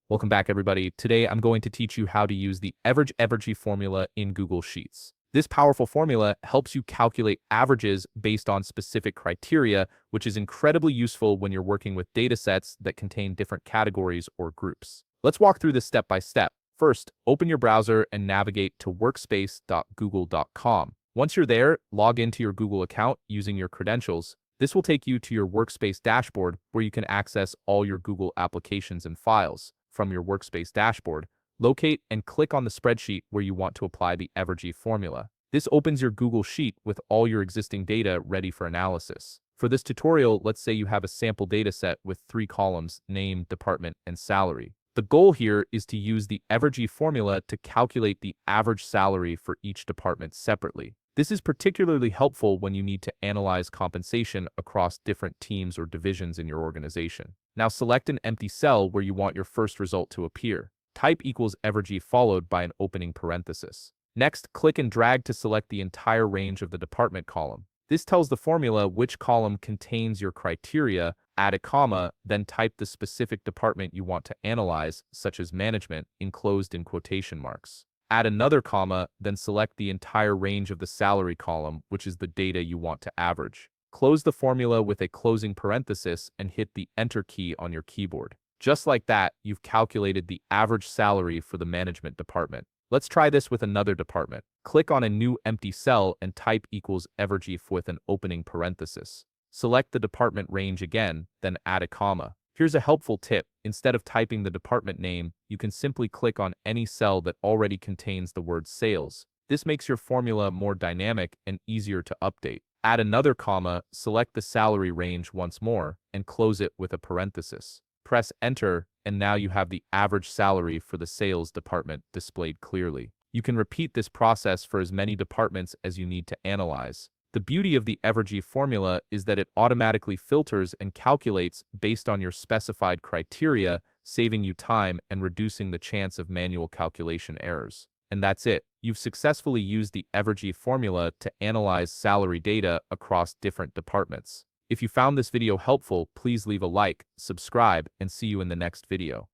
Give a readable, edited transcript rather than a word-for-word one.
Welcome back, everybody. Today, I'm going to teach you how to use the AVERAGEIF formula in Google Sheets. This powerful formula helps you calculate averages based on specific criteria, which is incredibly useful when you're working with data sets that contain different categories or groups. Let's walk through this step by step. First, open your browser and navigate to workspace.google.com. Once you're there, log into your Google account using your credentials. This will take you to your Workspace dashboard where you can access all your Google applications and files. From your Workspace dashboard, locate and click on the spreadsheet where you want to apply the AVERAGEIF formula. This opens your Google Sheet with all your existing data ready for analysis. For this tutorial, let's say you have a sample data set with 3 columns: name, department, and salary. The goal here is to use the AVERAGEIF formula to calculate the average salary for each department separately. This is particularly helpful when you need to analyze compensation across different teams or divisions in your organization. Now select an empty cell where you want your first result to appear. Type equals AVERAGEIF followed by an opening parenthesis. Next, click and drag to select the entire range of the department column. This tells the formula which column contains your criteria, add a comma, then type the specific department you want to analyze, such as management, enclosed in quotation marks. Add another comma, then select the entire range of the salary column, which is the data you want to average. Close the formula with a closing parenthesis and hit the Enter key on your keyboard. Just like that, you've calculated the average salary for the management department. Let's try this with another department. Click on a new empty cell and type equals AVERAGEIF with an opening parenthesis. Select the department range again, then add a comma. Here's a helpful tip. Instead of typing the department name, you can simply click on any cell that already contains the word sales. This makes your formula more dynamic and easier to update. Add another comma, select the salary range once more, and close it with a parenthesis. Press Enter, and now you have the average salary for the sales department displayed clearly. You can repeat this process for as many departments as you need to analyze. The beauty of the AVERAGEIF formula is that it automatically filters and calculates based on your specified criteria, saving you time and reducing the chance of manual calculation errors. And that's it. You've successfully used the AVERAGEIF formula to analyze salary data across different departments. If you found this video helpful, please leave a like, subscribe, and see you in the next video.